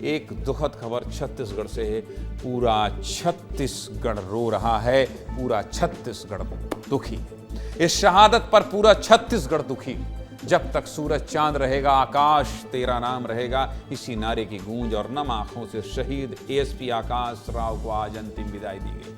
एक दुखद खबर छत्तीसगढ़ से है। पूरा छत्तीसगढ़ रो रहा है, पूरा छत्तीसगढ़ दुखी है। इस शहादत पर पूरा छत्तीसगढ़ दुखी है। जब तक सूरज चांद रहेगा, आकाश तेरा नाम रहेगा, इसी नारे की गूंज और नम आंखों से शहीद एएसपी आकाश राव को आज अंतिम विदाई दी गई।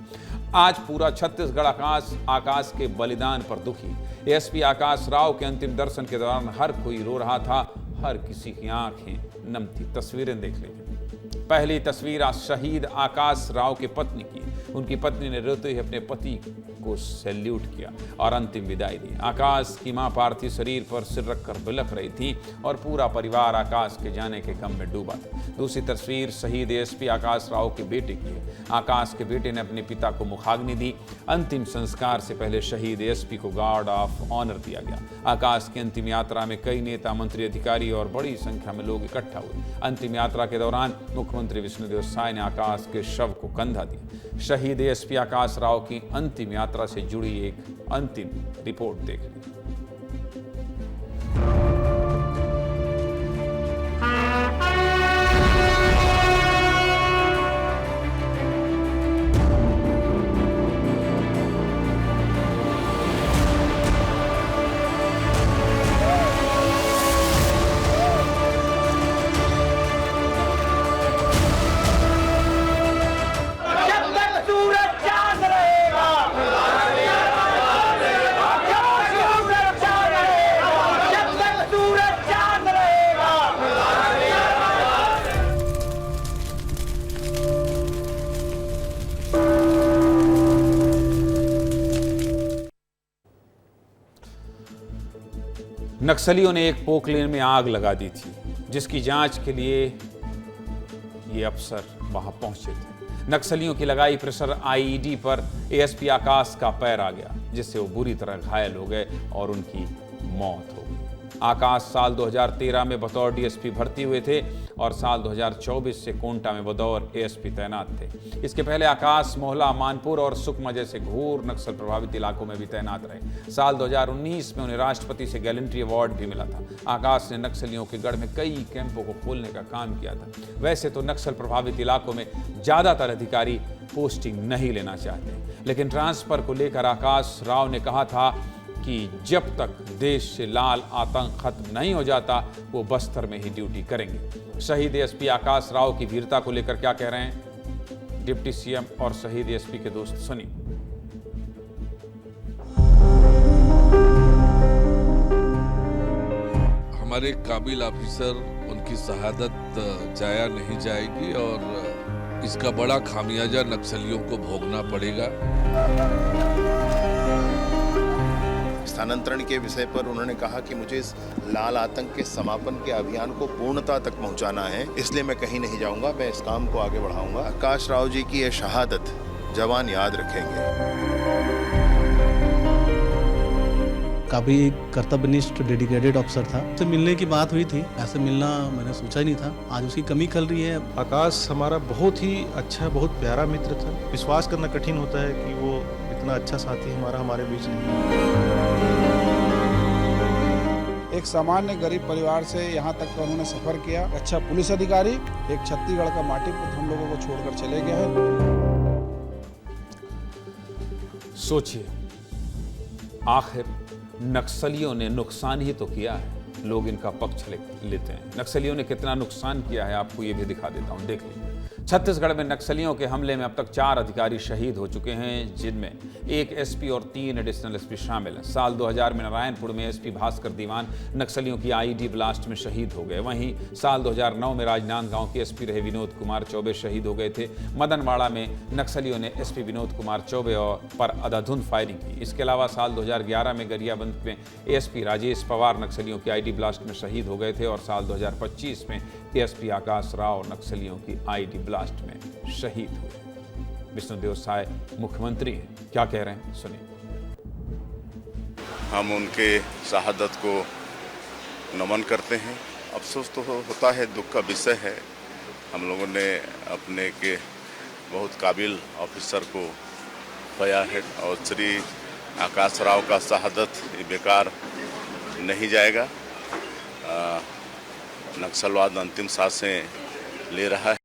आज पूरा छत्तीसगढ़ आकाश के बलिदान पर दुखी। एएसपी आकाश राव के अंतिम दर्शन के दौरान हर कोई रो रहा था, हर किसी की आंखें नम थी। तस्वीरें देख लीजिए। पहली तस्वीर शहीद आकाश राव की पत्नी की। उनकी पत्नी ने रोते हुए अपने पति को सैल्यूट किया और अंतिम विदाई दी। आकाश की मां पार्थिव शरीर पर सिर रखकर बिलख रही थी और पूरा परिवार आकाश के जाने के गम में डूबा था। दूसरी तस्वीर शहीद एएसपी आकाश राव के बेटे की है। आकाश के बेटे ने अपने पिता को मुखाग्नि दी। अंतिम संस्कार से पहले शहीद एएसपी को गार्ड ऑफ ऑनर दिया गया। आकाश की अंतिम यात्रा में कई नेता, मंत्री, अधिकारी और बड़ी संख्या में लोग इकट्ठा हुए। अंतिम यात्रा के दौरान मुख्यमंत्री विष्णुदेव साय ने आकाश के शव को कंधा दिया। शहीद एएसपी आकाश राव की अंतिम यात्रा से जुड़ी एक अंतिम रिपोर्ट देख ली। नक्सलियों ने एक पोकलेन में आग लगा दी थी, जिसकी जांच के लिए ये अफसर वहां पहुंचे थे। नक्सलियों की लगाई प्रेशर आईईडी पर एएसपी आकाश का पैर आ गया, जिससे वो बुरी तरह घायल हो गए और उनकी मौत हो गई। आकाश साल 2013 में बतौर डीएसपी भर्ती हुए थे और साल 2024 से कोंटा में बतौर एएसपी तैनात थे। इसके पहले आकाश मोहला, मानपुर और सुकमा जैसे घोर नक्सल प्रभावित इलाकों में भी तैनात रहे। साल 2019 में उन्हें राष्ट्रपति से गैलेंट्री अवार्ड भी मिला था। आकाश ने नक्सलियों के गढ़ में कई कैंपों को खोलने का काम किया था। वैसे तो नक्सल प्रभावित इलाकों में ज्यादातर अधिकारी पोस्टिंग नहीं लेना चाहते, लेकिन ट्रांसफर को लेकर आकाश राव ने कहा था कि जब तक देश से लाल आतंक खत्म नहीं हो जाता, वो बस्तर में ही ड्यूटी करेंगे। शहीद एएसपी आकाश राव की वीरता को लेकर क्या कह रहे हैं डिप्टी सीएम और शहीद एएसपी के दोस्त, सुनिए। हमारे काबिल ऑफिसर, उनकी शहादत जाया नहीं जाएगी और इसका बड़ा खामियाजा नक्सलियों को भोगना पड़ेगा। स्थानांतरण के विषय पर उन्होंने कहा कि मुझे इस लाल आतंक के समापन के अभियान को पूर्णता तक पहुंचाना है, इसलिए मैं कहीं नहीं जाऊंगा, मैं इस काम को आगे बढ़ाऊंगा। आकाश राव जी की यह शहादत जवान याद रखेंगे। काफी कर्तव्यनिष्ठ डेडिकेटेड अफसर था। उससे मिलने की बात हुई थी, ऐसे मिलना मैंने सोचा ही नहीं था। आज उसकी कमी खल रही है। आकाश हमारा बहुत ही अच्छा, बहुत प्यारा मित्र था। विश्वास करना कठिन होता है कि वो इतना अच्छा साथी हमारे बीच नहीं। एक सामान्य गरीब परिवार से यहाँ तक का उन्होंने सफर किया। अच्छा पुलिस अधिकारी, एक छत्तीसगढ़ का माटी पुत्र हम लोगों को छोड़कर चले गए हैं। सोचिए, आखिर नक्सलियों ने नुकसान ही तो किया है, लोग इनका पक्ष लेते हैं। नक्सलियों ने कितना नुकसान किया है आपको ये भी दिखा देता हूं, देख लीजिए। छत्तीसगढ़ में नक्सलियों के हमले में अब तक 4 अधिकारी शहीद हो चुके हैं, जिनमें 1 एसपी और 3 एडिशनल एसपी शामिल हैं। साल 2000 में नारायणपुर में एसपी भास्कर दीवान नक्सलियों की आईईडी ब्लास्ट में शहीद हो गए। वहीं साल 2009 में राजनांदगांव के एसपी रहे विनोद कुमार चौबे शहीद हो गए थे। मदनवाड़ा में नक्सलियों ने एसपी विनोद कुमार चौबे पर अंधाधुंध फायरिंग की। इसके अलावा साल 2011 में गरियाबंद में एएसपी राजेश पवार नक्सलियों की आईडी ब्लास्ट में शहीद हो गए थे और साल 2025 में एएसपी आकाश राव नक्सलियों की आईडी ब्लास्ट में शहीद हुए। विष्णुदेव साय मुख्यमंत्री हैं, क्या कह रहे हैं सुनिए। हम उनके शहादत को नमन करते हैं। अफसोस तो होता है, दुख का विषय है। हम लोगों ने अपने के बहुत काबिल ऑफिसर को खोया है और श्री आकाश राव का शहादत बेकार नहीं जाएगा। नक्सलवाद अंतिम सांसें ले रहा है।